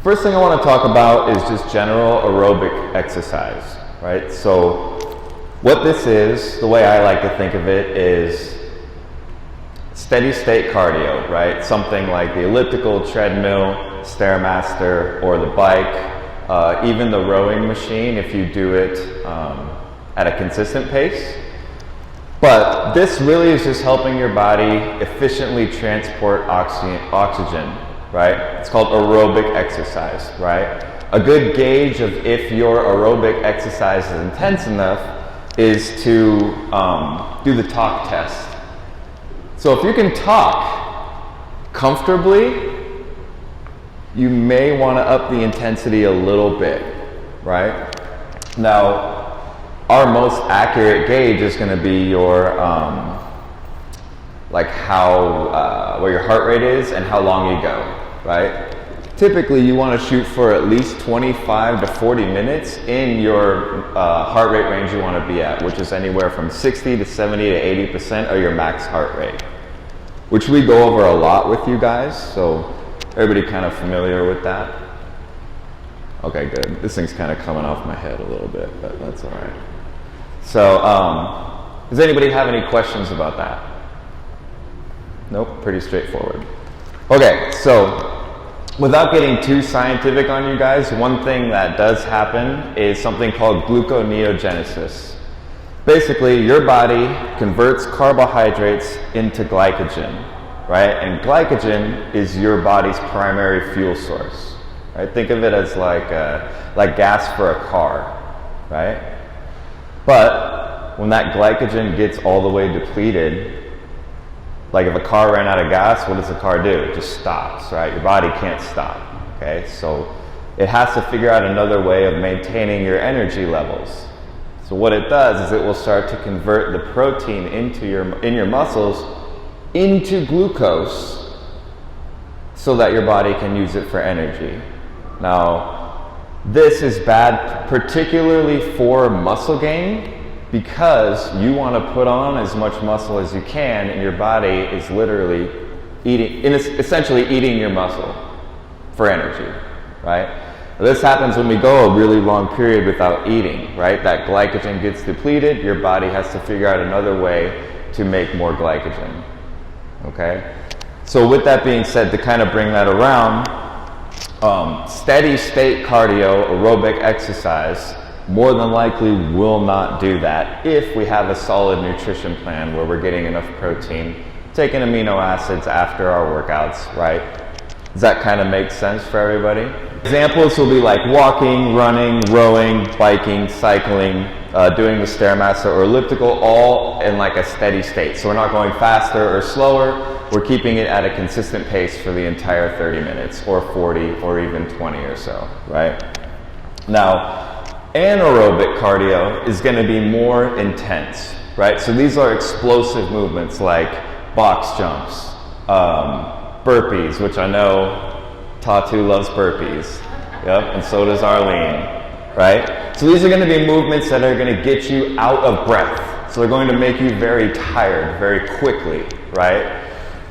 First thing I want to talk about is just general aerobic exercise, right? So what this is, the way I like to think of it, is steady state cardio, right? Something like the elliptical, treadmill, Stairmaster, or the bike, even the rowing machine if you do it at a consistent pace. But this really is just helping your body efficiently transport oxygen, right? It's called aerobic exercise, right? A good gauge of if your aerobic exercise is intense enough is to do the talk test. So if you can talk comfortably, you may want to up the intensity a little bit, right? Now, our most accurate gauge is going to be your, like where your heart rate is and how long you go, right? Typically, you want to shoot for at least 25 to 40 minutes in your heart rate range you want to be at, which is anywhere from 60 to 70 to 80% of your max heart rate, which we go over a lot with you guys, so everybody kind of familiar with that? Okay, good. This thing's kind of coming off my head a little bit, but that's all right. So, does anybody have any questions about that? Nope, pretty straightforward. Okay, so without getting too scientific on you guys, one thing that does happen is something called gluconeogenesis. Basically, your body converts carbohydrates into glycogen, right? And glycogen is your body's primary fuel source, right? Think of it as like gas for a car, right? But when that glycogen gets all the way depleted, like if a car ran out of gas, what does the car do? It just stops, right? Your body can't stop, okay? So it has to figure out another way of maintaining your energy levels. So what it does is it will start to convert the protein in your muscles into glucose so that your body can use it for energy. Now, this is bad particularly for muscle gain because you want to put on as much muscle as you can and your body is literally essentially eating your muscle for energy, right? This happens when we go a really long period without eating, right? That glycogen gets depleted, your body has to figure out another way to make more glycogen, okay? So with that being said, to kind of bring that around, steady state cardio, aerobic exercise, more than likely will not do that if we have a solid nutrition plan where we're getting enough protein, taking amino acids after our workouts, right? Does that kind of make sense for everybody? Examples will be like walking, running, rowing, biking, cycling, doing the Stairmaster or elliptical, all in like a steady state. So we're not going faster or slower. We're keeping it at a consistent pace for the entire 30 minutes or 40 or even 20 or so, right? Now, anaerobic cardio is going to be more intense, right? So these are explosive movements like box jumps, burpees, which I know Tatu loves burpees, yep, and so does Arlene, right? So these are going to be movements that are going to get you out of breath. So they're going to make you very tired very quickly, right?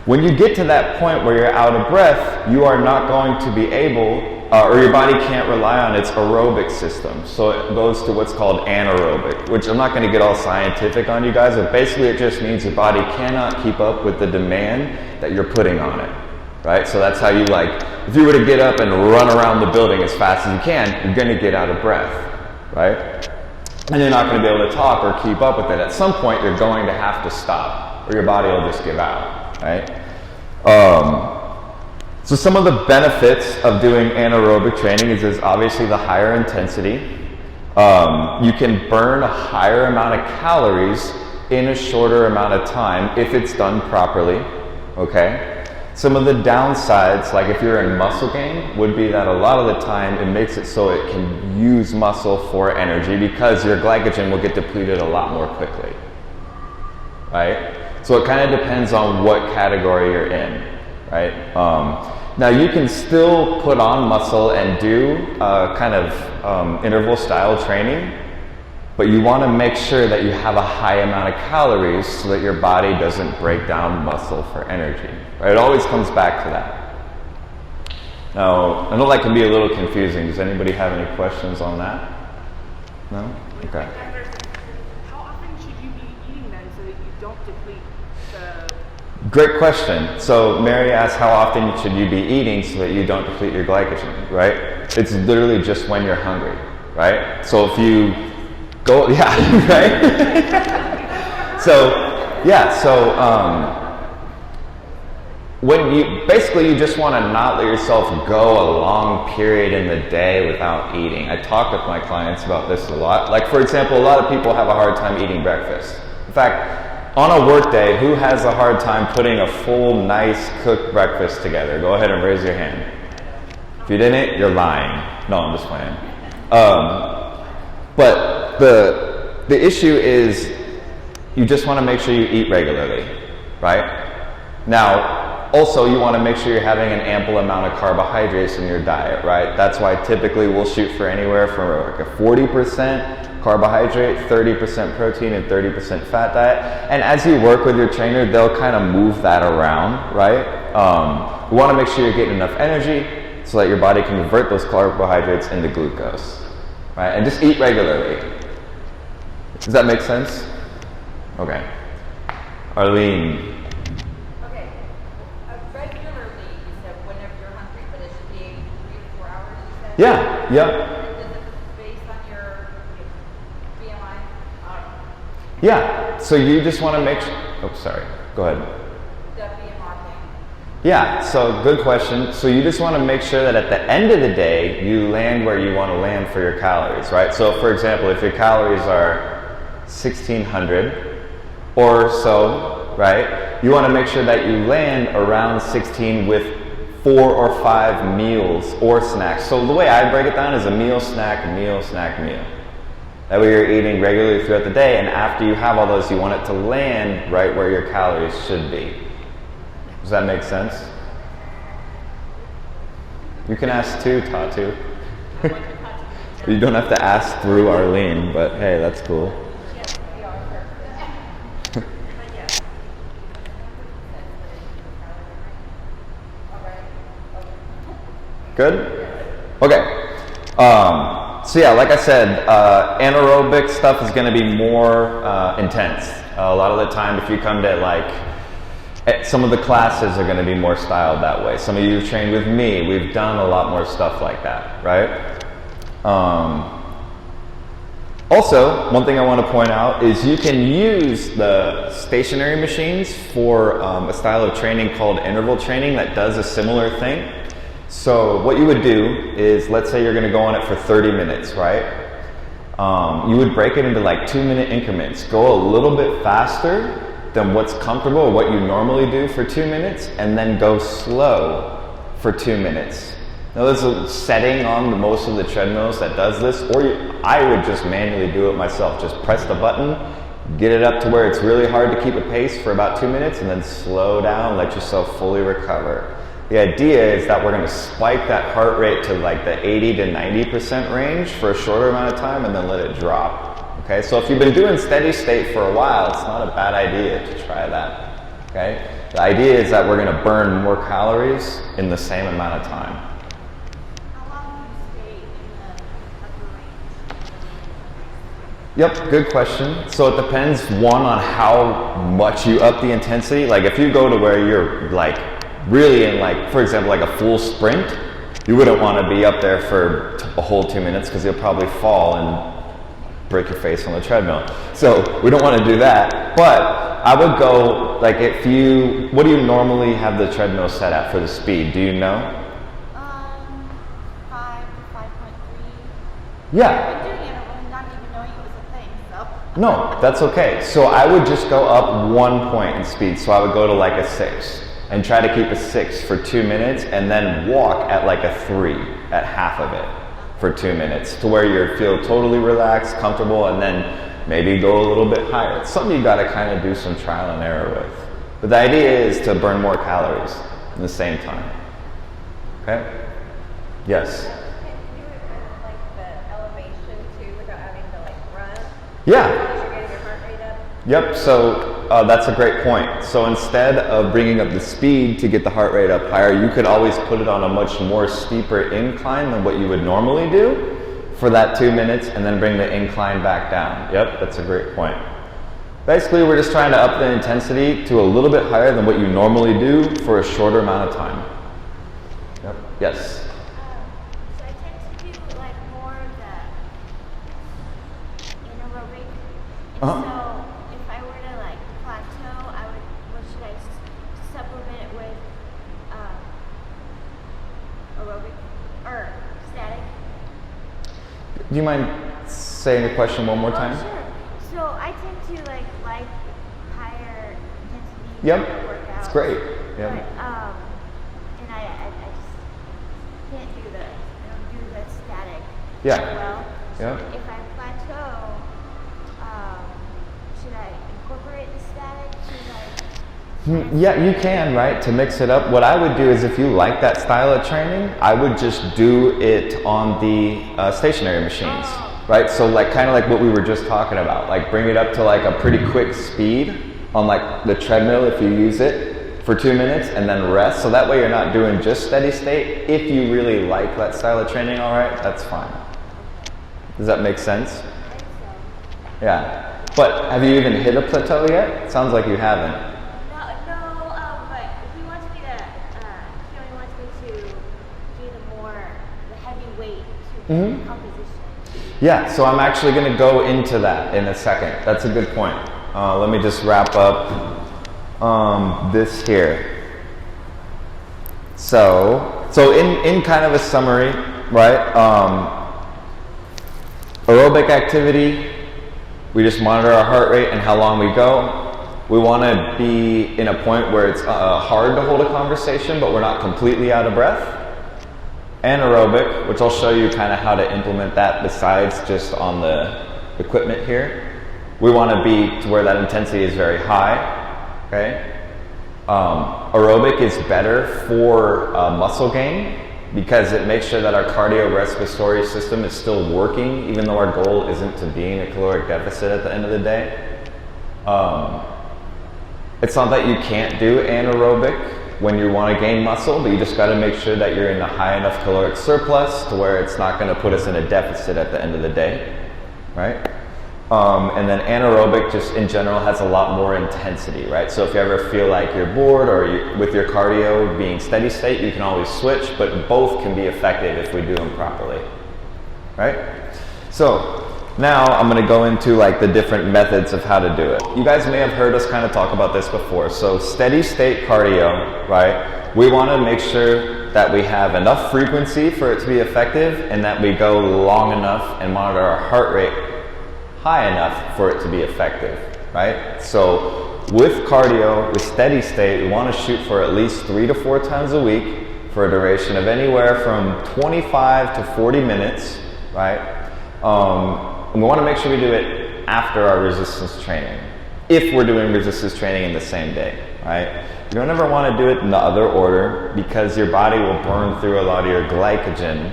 When you get to that point where you're out of breath, you are not going to be able, or your body can't rely on its aerobic system. So it goes to what's called anaerobic, which I'm not going to get all scientific on you guys, but basically it just means your body cannot keep up with the demand that you're putting on it, right? So that's how you if you were to get up and run around the building as fast as you can, you're going to get out of breath, right? And you're not going to be able to talk or keep up with it. At some point, you're going to have to stop, or your body will just give out. Right? So some of the benefits of doing anaerobic training is obviously the higher intensity. You can burn a higher amount of calories in a shorter amount of time if it's done properly, okay? Some of the downsides, like if you're in muscle gain, would be that a lot of the time it makes it so it can use muscle for energy because your glycogen will get depleted a lot more quickly, right? So it kind of depends on what category you're in, right? Now you can still put on muscle and do interval style training, but you want to make sure that you have a high amount of calories so that your body doesn't break down muscle for energy, right? It always comes back to that. Now, I know that can be a little confusing. Does anybody have any questions on that? No? Okay. How often should you be eating then so that you don't deplete the... Great question. So Mary asked how often should you be eating so that you don't deplete your glycogen, right? It's literally just when you're hungry, right? So if you go, yeah, right? So when you just want to not let yourself go a long period in the day without eating. I talk with my clients about this a lot. Like, for example, a lot of people have a hard time eating breakfast. In fact, on a work day, who has a hard time putting a full, nice, cooked breakfast together? Go ahead and raise your hand. If you didn't, you're lying. No, I'm just playing. But the issue is you just want to make sure you eat regularly, right? Now, also, you want to make sure you're having an ample amount of carbohydrates in your diet, right? That's why typically we'll shoot for anywhere from like a 40% carbohydrate, 30% protein, and 30% fat diet. And as you work with your trainer, they'll kind of move that around, right? You want to make sure you're getting enough energy so that your body can convert those carbohydrates into glucose, right? And just eat regularly. Does that make sense? Okay. Arlene. Yeah, yeah. Based on your BMI? Yeah, so you just want to make sure, oh, sorry, go ahead. The BMR thing. Yeah, so good question. So you just want to make sure that at the end of the day, you land where you want to land for your calories, right? So for example, if your calories are 1,600 or so, right, you want to make sure that you land around 16 with 4 or 5 meals or snacks. So the way I break it down is a meal, snack, meal, snack, meal. That way you're eating regularly throughout the day, and after you have all those, you want it to land right where your calories should be. Does that make sense? You can ask too, Tatu. You don't have to ask through Arlene, but hey, that's cool. Good? Okay. So yeah, like I said, anaerobic stuff is going to be more intense. A lot of the time, if you come to some of the classes are going to be more styled that way. Some of you have trained with me. We've done a lot more stuff like that, right? Also, one thing I want to point out is you can use the stationary machines for a style of training called interval training that does a similar thing. So what you would do is, let's say you're going to go on it for 30 minutes, right? You would break it into like 2-minute increments. Go a little bit faster than what's comfortable or what you normally do for 2 minutes, and then go slow for 2 minutes. Now there's a setting on most of the treadmills that does this, or I would just manually do it myself. Just press the button, get it up to where it's really hard to keep a pace for about 2 minutes, and then slow down, let yourself fully recover. The idea is that we're going to spike that heart rate to like the 80 to 90% range for a shorter amount of time, and then let it drop. Okay, so if you've been doing steady state for a while, it's not a bad idea to try that. Okay, the idea is that we're going to burn more calories in the same amount of time. How long do you stay in the upper range? Yep, good question. So it depends, one, on how much you up the intensity. Like if you go to where you're like really in, like, for example, like a full sprint, you wouldn't want to be up there for a whole 2 minutes because you'll probably fall and break your face on the treadmill. So we don't want to do that. But I would go, like, what do you normally have the treadmill set at for the speed? Do you know? 5 to 5.3. Yeah. I've been doing it and not even knowing it was a thing, so. No, that's okay. So I would just go up 1 point in speed. So I would go to like a 6 and try to keep a 6 for 2 minutes, and then walk at like a 3 at half of it for 2 minutes to where you feel totally relaxed, comfortable, and then maybe go a little bit higher. It's something you got to kind of do some trial and error with. But the idea is to burn more calories in the same time. Okay? Yes? Can you do it with like the elevation too without having to like run? Yeah. As you're getting your heart rate up? Yep, so that's a great point. So instead of bringing up the speed to get the heart rate up higher, you could always put it on a much more steeper incline than what you would normally do for that 2 minutes, and then bring the incline back down. Yep, that's a great point. Basically, we're just trying to up the intensity to a little bit higher than what you normally do for a shorter amount of time. Yep. Yes? So I tend to do like more of the anaerobic. And Uh-huh. so if I were to like plateau, what should I supplement it with? Aerobic or static? Do you mind saying the question one more Oh, time? sure. So I tend to like higher intensity Yep. workouts. It's great. Yep. But and I just can't do I don't do the static Yeah. well. So Yeah. if I plateau, should I incorporate the static to like? Yeah, you can, right, to mix it up. What I would do is, if you like that style of training, I would just do it on the stationary machines, right? So like kind of like what we were just talking about, like bring it up to like a pretty quick speed on like the treadmill if you use it for 2 minutes, and then rest. So that way you're not doing just steady state. If you really like that style of training, all right, that's fine. Does that make sense? I think so. Yeah. But have you even hit a plateau yet? It sounds like you haven't. No, but he wants me to, he only wants me to do the heavy weight composition. Yeah, so I'm actually going to go into that in a second. That's a good point. Let me just wrap up this here. So in kind of a summary, right? Aerobic activity, we just monitor our heart rate and how long we go. We want to be in a point where it's hard to hold a conversation, but we're not completely out of breath. Anaerobic, which I'll show you kind of how to implement that besides just on the equipment here. We want to be to where that intensity is very high, okay? Aerobic is better for muscle gain because it makes sure that our cardiorespiratory system is still working, even though our goal isn't to be in a caloric deficit at the end of the day. It's not that you can't do anaerobic when you want to gain muscle, but you just got to make sure that you're in a high enough caloric surplus to where it's not going to put us in a deficit at the end of the day, right? And then anaerobic just in general has a lot more intensity, right? So if you ever feel like you're bored or with your cardio being steady state, you can always switch, but both can be effective if we do them properly, right? So now I'm going to go into like the different methods of how to do it. You guys may have heard us kind of talk about this before. So steady state cardio, right? We want to make sure that we have enough frequency for it to be effective and that we go long enough and monitor our heart rate high enough for it to be effective, right? So with cardio, with steady state, we want to shoot for at least 3 to 4 times a week for a duration of anywhere from 25 to 40 minutes, right? And we want to make sure we do it after our resistance training, if we're doing resistance training in the same day, right? You don't ever want to do it in the other order because your body will burn through a lot of your glycogen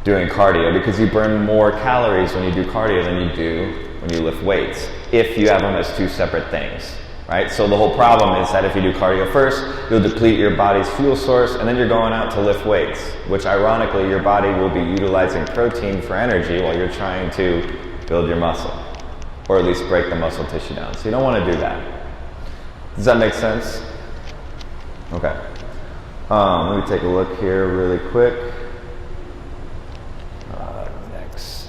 doing cardio, because you burn more calories when you do cardio than you do when you lift weights, if you have them as two separate things, right? So the whole problem is that if you do cardio first, you'll deplete your body's fuel source, and then you're going out to lift weights, which ironically your body will be utilizing protein for energy while you're trying to build your muscle, or at least break the muscle tissue down. So you don't want to do that. Does that make sense? Okay. Let me take a look here really quick. Next.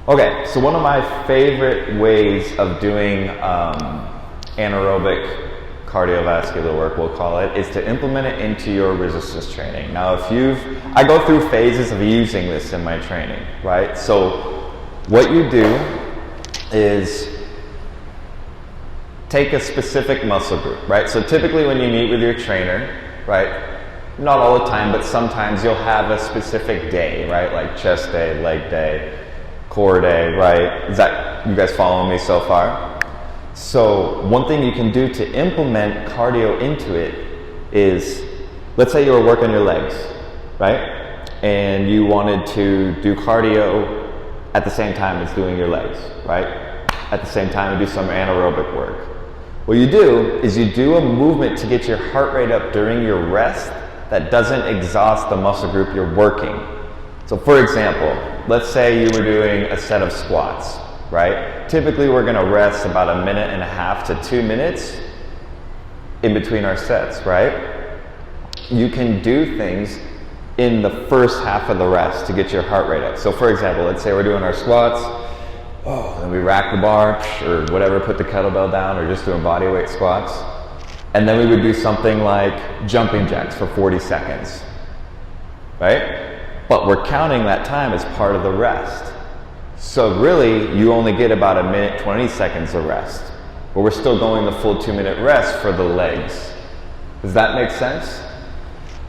Okay, so one of my favorite ways of doing anaerobic cardiovascular work, we'll call it, is to implement it into your resistance training. Now, I go through phases of using this in my training, right? So what you do is take a specific muscle group, right? So typically when you meet with your trainer, right, not all the time, but sometimes you'll have a specific day, right? Like chest day, leg day, core day, right? Is that, you guys following me so far? So one thing you can do to implement cardio into it is, let's say you were working your legs, right? And you wanted to do cardio at the same time as doing your legs, right? At the same time, you do some anaerobic work. What you do is you do a movement to get your heart rate up during your rest that doesn't exhaust the muscle group you're working. So for example, let's say you were doing a set of squats, right? Typically we're gonna rest about 1.5 to 2 minutes in between our sets, right? You can do things in the first half of the rest to get your heart rate up. So for example, let's say we're doing our squats, then we rack the bar or whatever, put the kettlebell down, or just doing body weight squats. And then we would do something like jumping jacks for 40 seconds, right? But we're counting that time as part of the rest. So really, you only get about 1:20 of rest, but we're still going the full 2-minute rest for the legs. Does that make sense?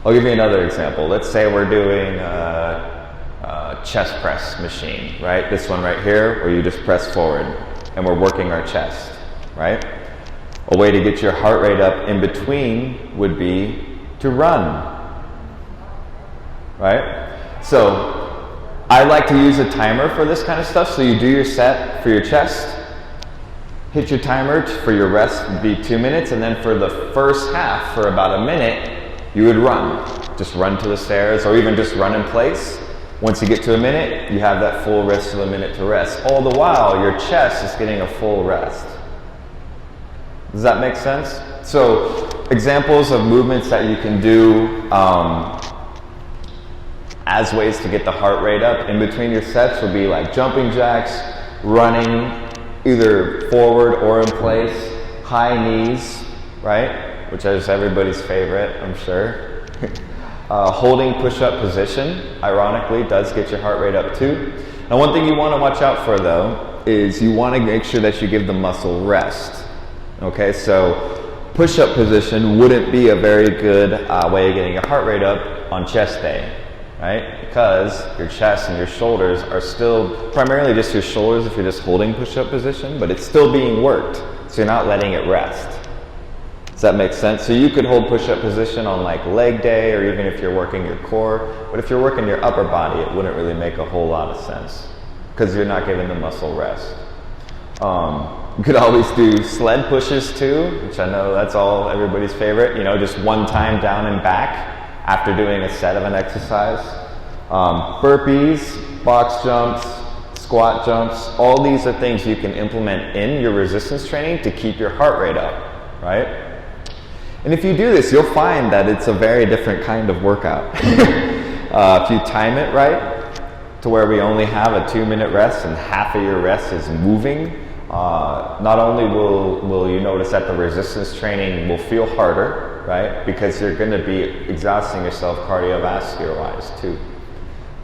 I'll give you another example. Let's say we're doing a chest press machine, right? This one right here, where you just press forward, and we're working our chest, right? A way to get your heart rate up in between would be to run, right? So I like to use a timer for this kind of stuff. So you do your set for your chest, hit your timer for your rest would be 2 minutes, and then for the first half, for about 1 minute, you would run. Just run to the stairs, or even just run in place. Once you get to 1 minute, you have that full rest of 1 minute to rest. All the while, your chest is getting a full rest. Does that make sense? So examples of movements that you can do as ways to get the heart rate up in between your sets would be like jumping jacks, running either forward or in place, high knees, right? Which is everybody's favorite, I'm sure. Holding push-up position, ironically, does get your heart rate up too. Now one thing you want to watch out for though, is you want to make sure that you give the muscle rest. Okay, so push-up position wouldn't be a very good way of getting your heart rate up on chest day, right? Because your chest and your shoulders are still, primarily just your shoulders if you're just holding push-up position, but it's still being worked, so you're not letting it rest. Does that make sense? So you could hold push-up position on like leg day, or even if you're working your core, but if you're working your upper body, it wouldn't really make a whole lot of sense, because you're not giving the muscle rest. You could always do sled pushes too, which I know that's all everybody's favorite, you know, just one time down and back after doing a set of an exercise. Burpees, box jumps, squat jumps, all these are things you can implement in your resistance training to keep your heart rate up, right? And if you do this, you'll find that it's a very different kind of workout. If you time it right, to where we only have a 2-minute rest and half of your rest is moving, not only will you notice that the resistance training will feel harder, right? Because you're going to be exhausting yourself cardiovascular wise too.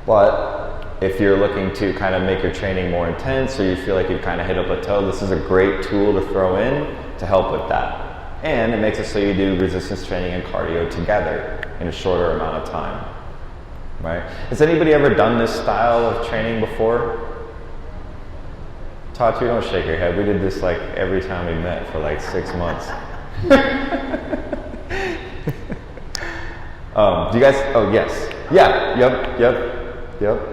But if you're looking to kind of make your training more intense, or you feel like you've kind of hit a plateau, this is a great tool to throw in to help with that. And it makes it so you do resistance training and cardio together in a shorter amount of time, right? Has anybody ever done this style of training before? Tatu, don't shake your head. We did this like every time we met for like 6 months. Do you guys, oh yes. Yeah, yep.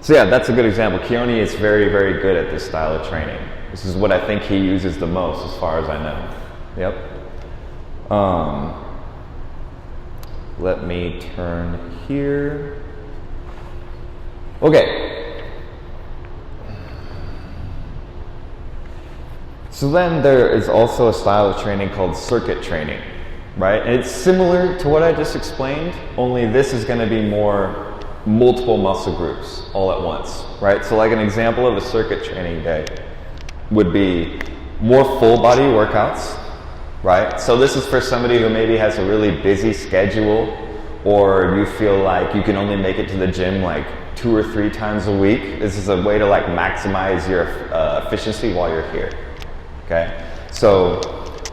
So yeah, that's a good example. Keone is very, very good at this style of training. This is what I think he uses the most as far as I know. Yep. Let me turn here. Okay. So then there is also a style of training called circuit training, right? And it's similar to what I just explained, only this is going to be more multiple muscle groups all at once, right? So like an example of a circuit training day would be more full body workouts, right? So this is for somebody who maybe has a really busy schedule, or you feel like you can only make it to the gym like 2 or 3 times a week. This is a way to like maximize your efficiency while you're here, okay? So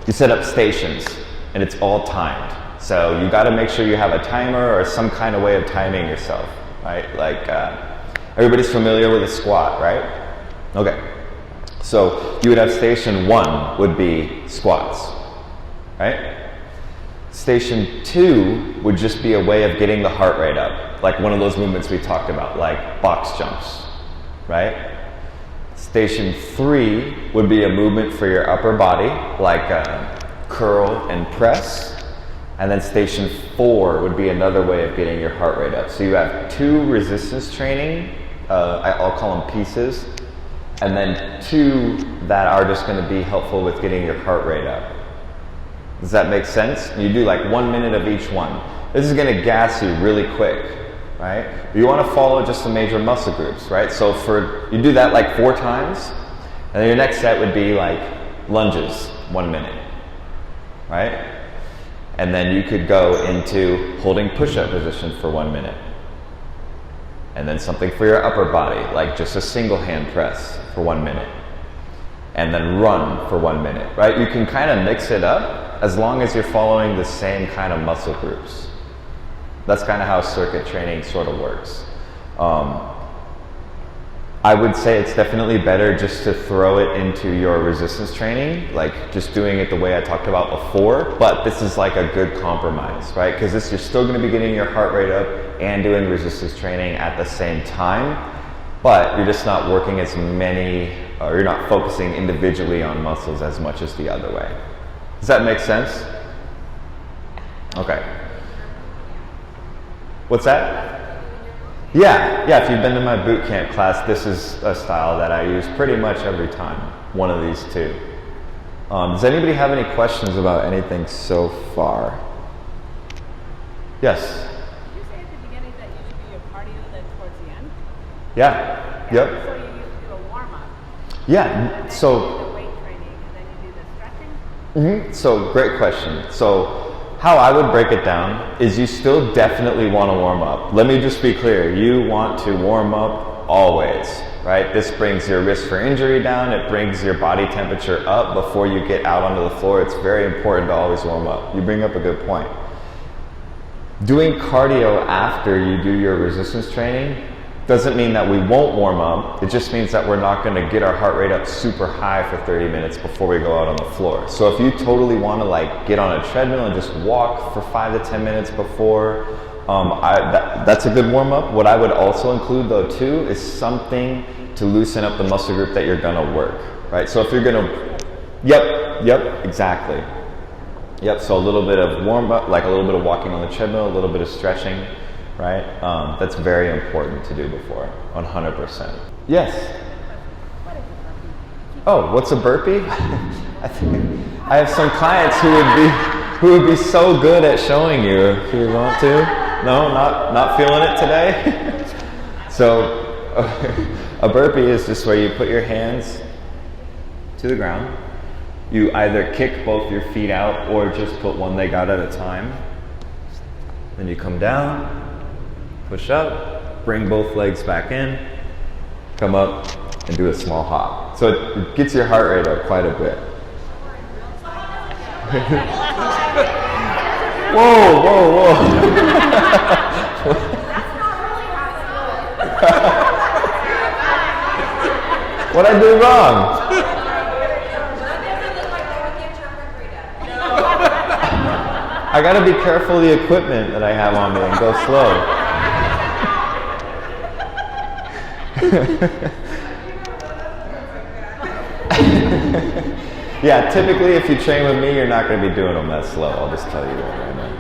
you set up stations and it's all timed. So you got to make sure you have a timer or some kind of way of timing yourself, right? Like everybody's familiar with a squat, right? Okay. So you would have station 1 would be squats, right? Station 2 would just be a way of getting the heart rate up, like one of those movements we talked about, like box jumps, right? Station 3 would be a movement for your upper body, like curl and press. And then station 4 would be another way of getting your heart rate up. So you have 2 resistance training, I'll call them pieces, and then 2 that are just going to be helpful with getting your heart rate up. Does that make sense? You do like 1 minute of each one. This is going to gas you really quick, right? You want to follow just the major muscle groups, right? So you do that like 4 times, and then your next set would be like lunges, 1 minute, right? And then you could go into holding push-up position for 1 minute. And then something for your upper body, like just a single hand press for 1 minute. And then run for 1 minute, right? You can kind of mix it up as long as you're following the same kind of muscle groups. That's kind of how circuit training sort of works. I would say it's definitely better just to throw it into your resistance training, like just doing it the way I talked about before, but this is like a good compromise, right? Because you're still going to be getting your heart rate up and doing resistance training at the same time, but you're just not working as many, or you're not focusing individually on muscles as much as the other way. Does that make sense? Okay. What's that? Yeah, if you've been to my boot camp class, this is a style that I use pretty much every time, one of these 2. Does anybody have any questions about anything so far? Yes? Did you say at the beginning that you should do your cardio then towards the end? Yeah, yep. So you used to do a warm-up. Yeah, And then you do the weight training, and then you do the stretching? So great question. So how I would break it down is you still definitely want to warm up. Let me just be clear. You want to warm up always, right? This brings your risk for injury down. It brings your body temperature up before you get out onto the floor. It's very important to always warm up. You bring up a good point. Doing cardio after you do your resistance training doesn't mean that we won't warm up. It just means that we're not going to get our heart rate up super high for 30 minutes before we go out on the floor. So if you totally want to like get on a treadmill and just walk for 5 to 10 minutes before, that's a good warm up. What I would also include though too is something to loosen up the muscle group that you're going to work, right? So if you're going to, yep, exactly. Yep, so a little bit of warm up, like a little bit of walking on the treadmill, a little bit of stretching, right? That's very important to do before, 100%. Yes? Oh, what's a burpee? I have some clients who would be so good at showing you if you want to. No, not feeling it today? So a burpee is just where you put your hands to the ground. You either kick both your feet out or just put one leg out at a time. Then you come down, push up, bring both legs back in, come up, and do a small hop. So it gets your heart rate up quite a bit. Whoa. What'd I do wrong? I gotta be careful of the equipment that I have on me and go slow. Yeah, typically if you train with me, you're not gonna be doing them that slow. I'll just tell you that right now.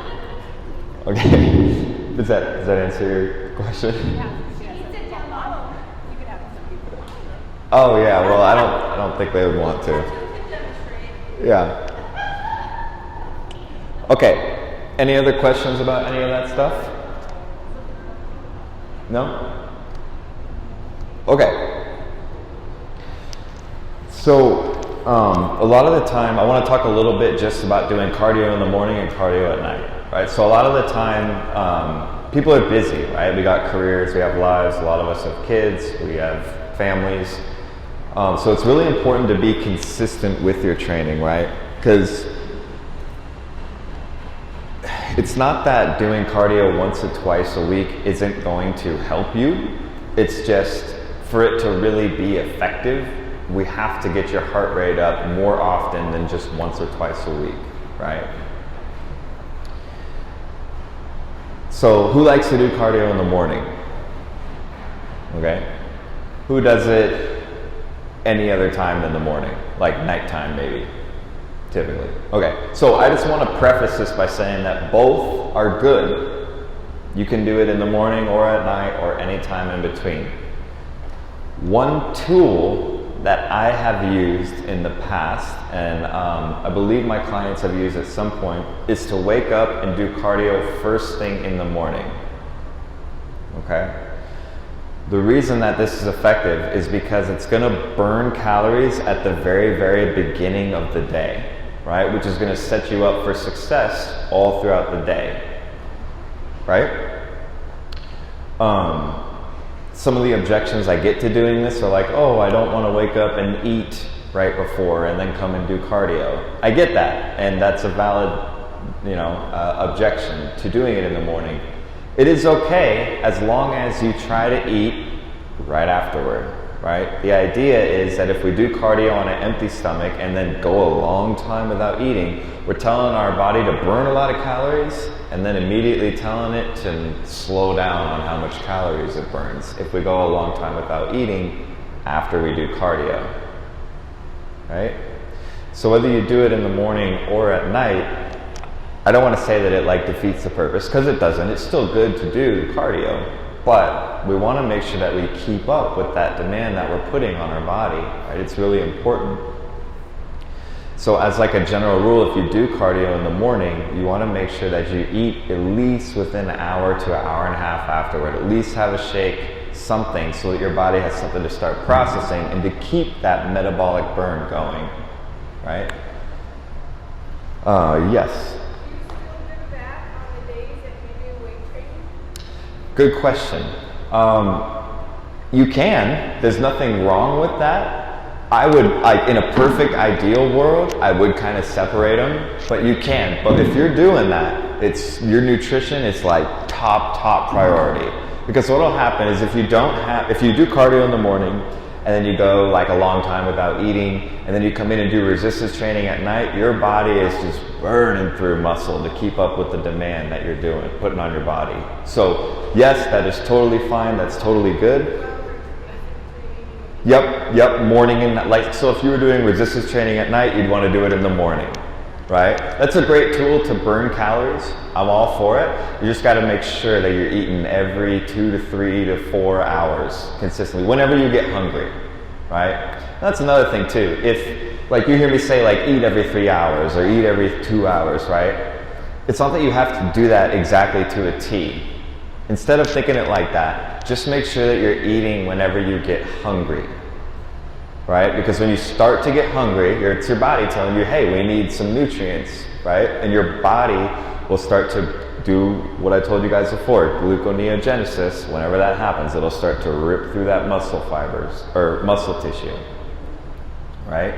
Okay. Does that answer your question? Oh yeah, well I don't think they would want to. Yeah. Okay. Any other questions about any of that stuff? No? Okay. So a lot of the time, I want to talk a little bit just about doing cardio in the morning and cardio at night, right? So a lot of the time, people are busy, right? We got careers, we have lives, a lot of us have kids, we have families. So it's really important to be consistent with your training, right? Because it's not that doing cardio once or twice a week isn't going to help you. It's just for it to really be effective, we have to get your heart rate up more often than just once or twice a week, right? So who likes to do cardio in the morning? Okay. Who does it any other time than the morning? Like nighttime maybe, typically. Okay, so I just want to preface this by saying that both are good. You can do it in the morning or at night or any time in between. One tool that I have used in the past, and I believe my clients have used at some point, is to wake up and do cardio first thing in the morning. Okay? The reason that this is effective is because it's going to burn calories at the very, very beginning of the day, right? Which is going to set you up for success all throughout the day, right? Some of the objections I get to doing this are like, oh, I don't want to wake up and eat right before and then come and do cardio. I get that, and that's a valid, objection to doing it in the morning. It is okay as long as you try to eat right afterward, right? The idea is that if we do cardio on an empty stomach and then go a long time without eating, we're telling our body to burn a lot of calories and then immediately telling it to slow down on how much calories it burns if we go a long time without eating after we do cardio, right? So whether you do it in the morning or at night, I don't want to say that it defeats the purpose, because it doesn't. It's still good to do cardio, but we want to make sure that we keep up with that demand that we're putting on our body, right? It's really important. So as a general rule, if you do cardio in the morning, you want to make sure that you eat at least within an hour to an hour and a half afterward. At least have a shake, something, so that your body has something to start processing and to keep that metabolic burn going, right? Yes. Good question. You can. There's nothing wrong with that. I would, in a perfect ideal world, I would kind of separate them, but you can. But if you're doing that, your nutrition is top priority. Because what'll happen is if you do cardio in the morning, and then you go a long time without eating, and then you come in and do resistance training at night, your body is just burning through muscle to keep up with the demand that you're putting on your body. So yes, that is totally fine, that's totally good. Yep, morning and night. So if you were doing resistance training at night, you'd want to do it in the morning, right? That's a great tool to burn calories. I'm all for it. You just got to make sure that you're eating every 2 to 3 to 4 hours consistently, whenever you get hungry, right? That's another thing too. If, you hear me say eat every 3 hours or eat every 2 hours, right? It's not that you have to do that exactly to a T. Instead of thinking it like that, just make sure that you're eating whenever you get hungry, right? Because when you start to get hungry, it's your body telling you, hey, we need some nutrients, right? And your body will start to do what I told you guys before, gluconeogenesis. Whenever that happens, it'll start to rip through that muscle fibers, or muscle tissue, right?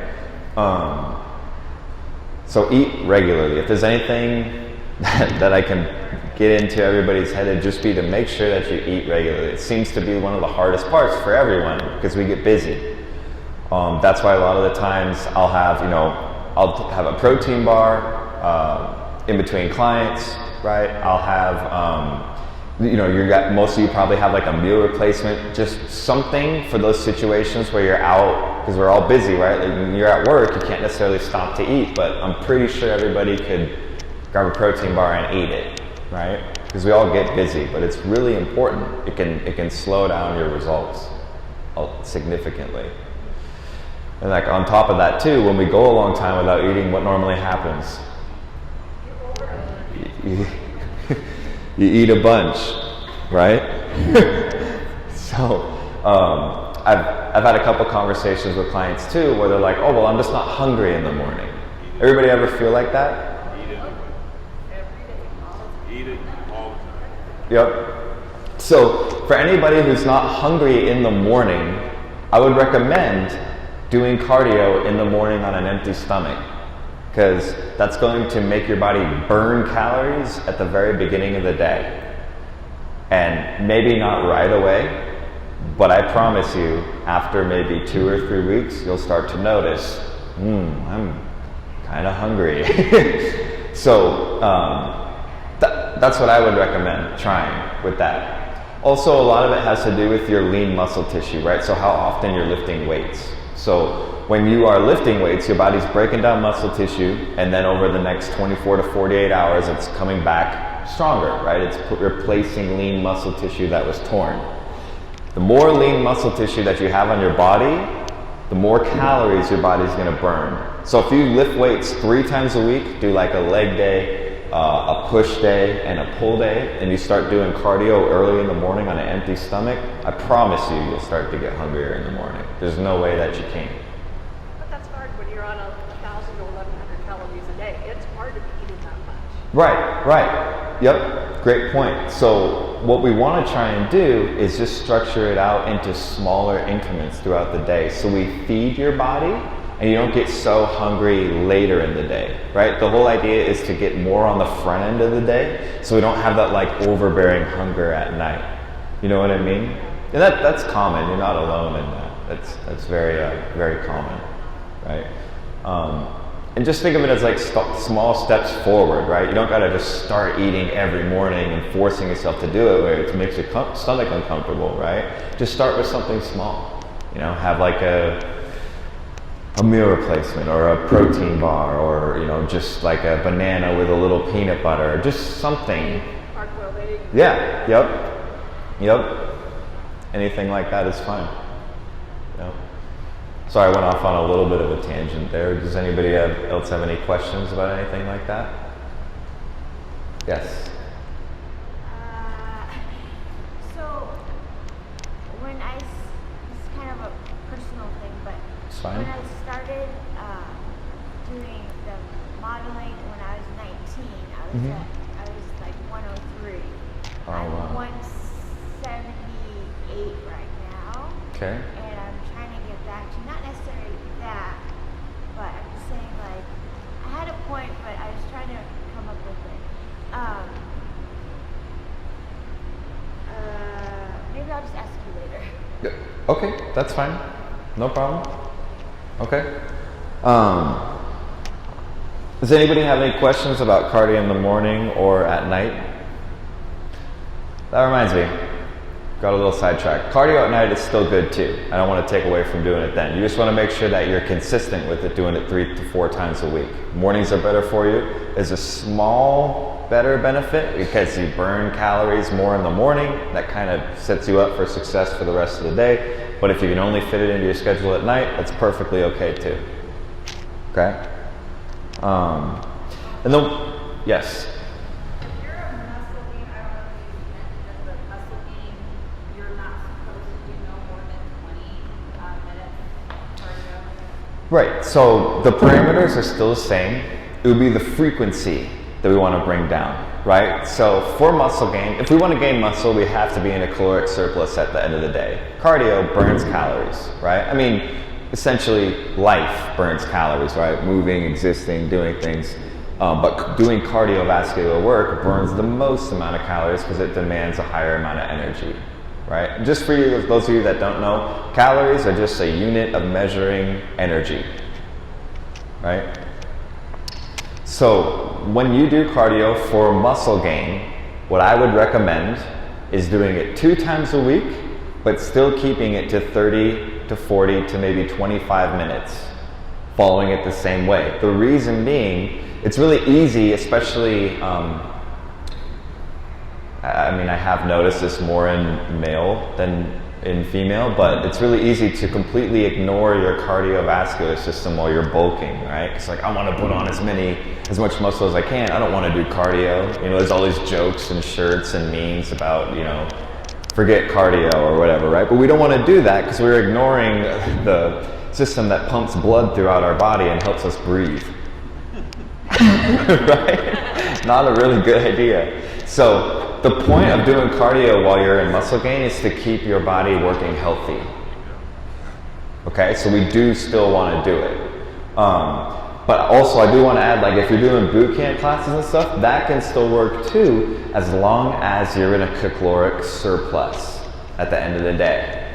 So eat regularly. If there's anything that I can get into everybody's head, it'd just be to make sure that you eat regularly. It seems to be one of the hardest parts for everyone because we get busy. That's why a lot of the times I'll have a protein bar in between clients, right? I'll have, most of you probably have a meal replacement, just something for those situations where you're out, because we're all busy, right? When you're at work, you can't necessarily stop to eat, but I'm pretty sure everybody could grab a protein bar and eat it, right? Because we all get busy, but it's really important. It can slow down your results significantly. And on top of that too, when we go a long time without eating, what normally happens? You eat a bunch, right? So I've had a couple conversations with clients too where they're like, oh, well, I'm just not hungry in the morning. Everybody ever feel like that? Eat it all the time. Yep. So for anybody who's not hungry in the morning, I would recommend doing cardio in the morning on an empty stomach, because that's going to make your body burn calories at the very beginning of the day. And maybe not right away, but I promise you, after maybe 2 or 3 weeks, you'll start to notice, I'm kind of hungry. So that's what I would recommend trying with that. Also, a lot of it has to do with your lean muscle tissue, right? So how often you're lifting weights. So when you are lifting weights, your body's breaking down muscle tissue, and then over the next 24 to 48 hours, it's coming back stronger, right? It's replacing lean muscle tissue that was torn. The more lean muscle tissue that you have on your body, the more calories your body's gonna burn. So if you lift weights 3 times a week, do like a leg day, a push day, and a pull day, and you start doing cardio early in the morning on an empty stomach, I promise you'll start to get hungrier in the morning. There's no way that you can't. But that's hard when you're on 1,000 to 1,100 calories a day. It's hard to be eating that much. Right. Yep, great point. So what we want to try and do is just structure it out into smaller increments throughout the day. So we feed your body and you don't get so hungry later in the day, right? The whole idea is to get more on the front end of the day so we don't have that like overbearing hunger at night. You know what I mean? And that's common. You're not alone in that. That's very, very common, right? And just think of it as like small steps forward, right? You don't gotta just start eating every morning and forcing yourself to do it where it makes your stomach uncomfortable, right? Just start with something small. You know, have like a meal replacement or a protein bar, or you know, just like a banana with a little peanut butter, just something. Hard-boiled egg. Yeah, yep. Anything like that is fine. Yep. Sorry, I went off on a little bit of a tangent there. Does anybody else have any questions about anything like that? Yes. So when this is kind of a personal thing, but It's fine. when I started doing the modeling when I was 19, I was like 103. Oh, I'm wow. 178 right now. Okay. And I'm trying to get back to not necessarily that, but I'm just saying like I had a point, but I was trying to come up with it. Maybe I'll just ask you later. Yeah. Okay, that's fine. No problem. Okay. Does anybody have any questions about cardio in the morning or at night? That reminds me. Got a little sidetracked. Cardio at night is still good too. I don't want to take away from doing it then. You just want to make sure that you're consistent with it, doing it 3 to 4 times a week. Mornings are better for you. There's a small better benefit because you burn calories more in the morning. That kind of sets you up for success for the rest of the day. But if you can only fit it into your schedule at night, that's perfectly okay too. Okay? And then, yes? If you're a muscle gain, I don't know if you mentioned this, but muscle gain, you're not supposed to do no more than 20 minutes cardio. Right, so the parameters are still the same. It would be the frequency that we want to bring down, right? So for muscle gain, if we want to gain muscle, we have to be in a caloric surplus at the end of the day. Cardio burns calories, right? I mean, essentially life burns calories, right? Moving, existing, doing things. But doing cardiovascular work burns the most amount of calories because it demands a higher amount of energy, right? Just for you, those of you that don't know, calories are just a unit of measuring energy, right? So when you do cardio for muscle gain, what I would recommend is doing it 2 times a week, but still keeping it to 30 to 40 to maybe 25 minutes, following it the same way. The reason being, it's really easy, especially, I have noticed this more in male than in female, but it's really easy to completely ignore your cardiovascular system while you're bulking, right? It's like, I want to put on as much muscle as I can. I don't want to do cardio. You know, there's all these jokes and shirts and memes about, you know, forget cardio or whatever, right? But we don't want to do that because we're ignoring the system that pumps blood throughout our body and helps us breathe. Right? Not a really good idea. So the point of doing cardio while you're in muscle gain is to keep your body working healthy. Okay, so we do still want to do it. But also I do want to add, like if you're doing boot camp classes and stuff, that can still work too, as long as you're in a caloric surplus at the end of the day.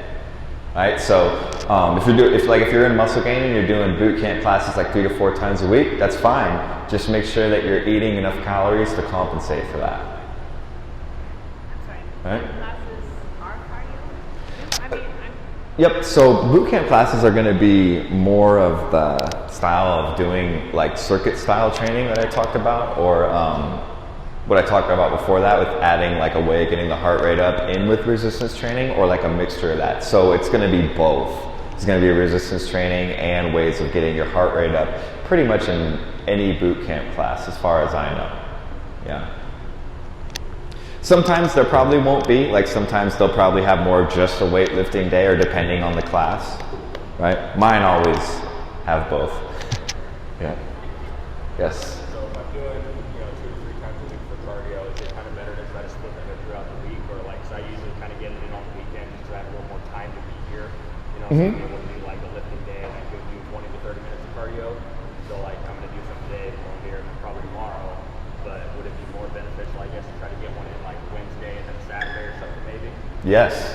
Right? So if you're in muscle gain and you're doing boot camp classes like 3 to 4 times a week, that's fine. Just make sure that you're eating enough calories to compensate for that. right? Classes are cardio? I mean, Yep, so boot camp classes are going to be more of the style of doing like circuit style training that I talked about, or what I talked about before that with adding like a way of getting the heart rate up in with resistance training, or like a mixture of that. So it's going to be both. It's going to be resistance training and ways of getting your heart rate up pretty much in any boot camp class as far as I know. Yeah. Sometimes there probably won't be, like sometimes they'll probably have more of just a weightlifting day, or depending on the class, right? Mine always have both. Yeah. Yes. So if I'm doing, 2 to 3 times a week for cardio, is it kind of better to try to split them in throughout the week, or like, 'cause I usually kind of get it in on the weekend just to have a little more time to be here, so I'm able to do like a lifting day and I could do 20 to 30 minutes of cardio. So like I'm gonna do some today, going here probably tomorrow, but would it be more beneficial, I guess, to try to get one in like Wednesday and then Saturday or something maybe? Yes.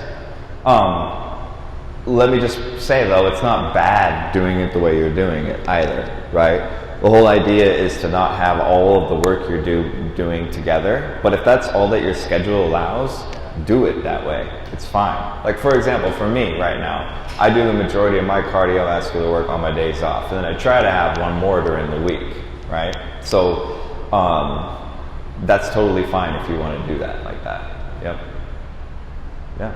Let me just say though, it's not bad doing it the way you're doing it either, right? The whole idea is to not have all of the work you're doing together, but if that's all that your schedule allows, do it that way. It's fine. Like for example, for me right now, I do the majority of my cardiovascular work on my days off, and then I try to have one more during the week, right? So that's totally fine if you want to do that like that. Yep. Yeah.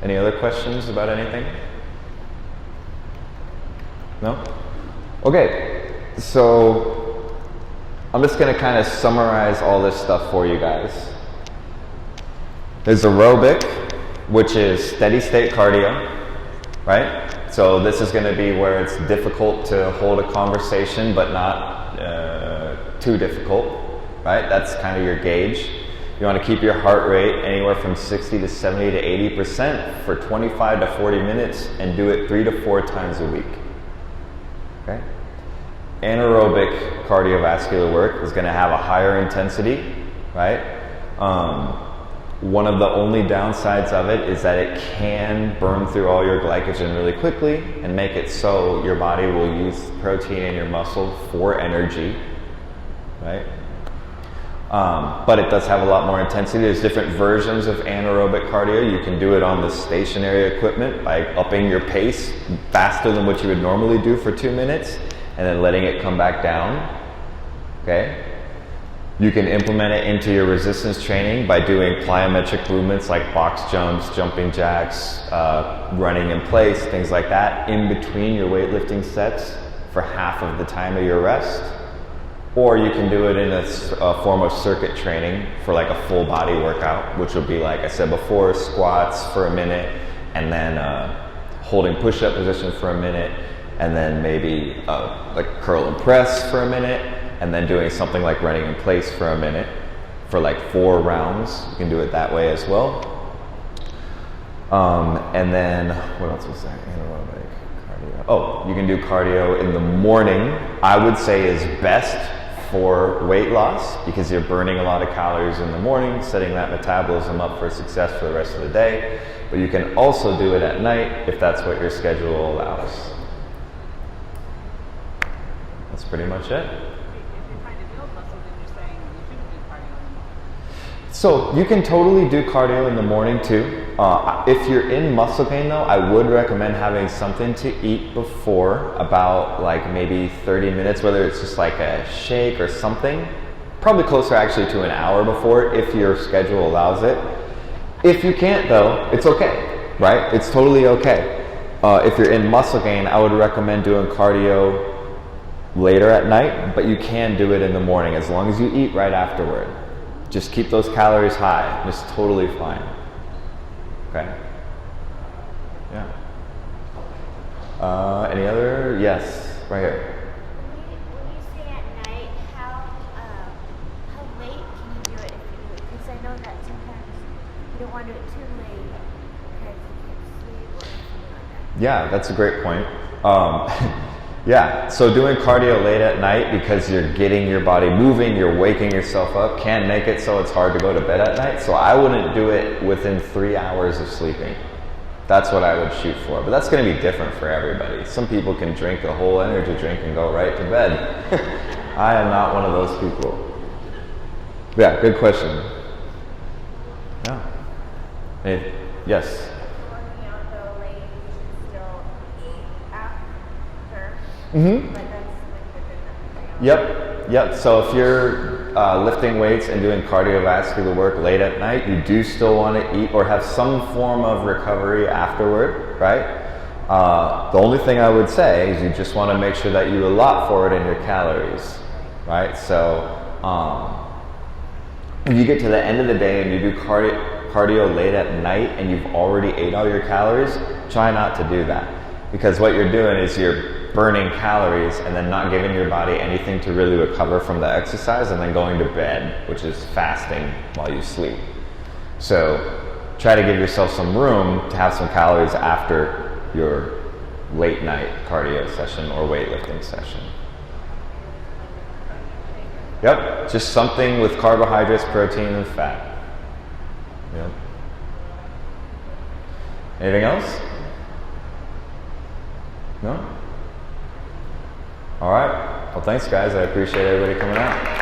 Any other questions about anything? No? Okay, so I'm just going to kind of summarize all this stuff for you guys. There's aerobic, which is steady state cardio, right? So this is going to be where it's difficult to hold a conversation, but not too difficult, right? That's kind of your gauge. You want to keep your heart rate anywhere from 60 to 70 to 80% for 25 to 40 minutes and do it 3 to 4 times a week. Okay? Anaerobic cardiovascular work is going to have a higher intensity, right? One of the only downsides of it is that it can burn through all your glycogen really quickly and make it so your body will use protein in your muscle for energy, right? But it does have a lot more intensity. There's different versions of anaerobic cardio. You can do it on the stationary equipment by upping your pace faster than what you would normally do for 2 minutes and then letting it come back down. Okay? You can implement it into your resistance training by doing plyometric movements like box jumps, jumping jacks, running in place, things like that, in between your weightlifting sets for half of the time of your rest. Or you can do it in a form of circuit training for like a full body workout, which will be, like I said before, squats for a minute, and then holding push-up position for a minute, and then maybe like curl and press for a minute, and then doing something like running in place for a minute for like 4 rounds. You can do it that way as well. And then, what else was that? Anaerobic cardio. Oh, you can do cardio in the morning. I would say is best for weight loss because you're burning a lot of calories in the morning, setting that metabolism up for success for the rest of the day. But you can also do it at night if that's what your schedule allows. That's pretty much it. If you're trying to build muscle, then you're saying you shouldn't do cardio in the morning. So you can totally do cardio in the morning too. If you're in muscle gain though, I would recommend having something to eat before, about like maybe 30 minutes, whether it's just like a shake or something. Probably closer actually to an hour before if your schedule allows it. If you can't though, it's okay, right? It's totally okay. If you're in muscle gain, I would recommend doing cardio later at night, but you can do it in the morning as long as you eat right afterward. Just keep those calories high. It's totally fine. Okay? Yeah. Any other? Yes, right here. When you say at night, how late can you do it if you? Because I know that sometimes you don't want to do it too late because you can't sleep or something like that. Yeah, that's a great point. Yeah, so doing cardio late at night because you're getting your body moving, you're waking yourself up, can make it so it's hard to go to bed at night. So I wouldn't do it within 3 hours of sleeping. That's what I would shoot for. But that's going to be different for everybody. Some people can drink a whole energy drink and go right to bed. I am not one of those people. Yeah, good question. Yeah. Yes. Working out though late, you should still eat after. Mm-hmm. Like that's like the good thing. Yep. So if you're lifting weights and doing cardiovascular work late at night, you do still want to eat or have some form of recovery afterward, right? The only thing I would say is you just want to make sure that you allot for it in your calories, right? So if you get to the end of the day and you do cardio late at night and you've already ate all your calories, try not to do that. Because what you're doing is you're burning calories and then not giving your body anything to really recover from the exercise and then going to bed, which is fasting while you sleep. So try to give yourself some room to have some calories after your late night cardio session or weightlifting session. Yep, just something with carbohydrates, protein, and fat. Yep. Anything else? No? All right. Well, thanks, guys. I appreciate everybody coming out.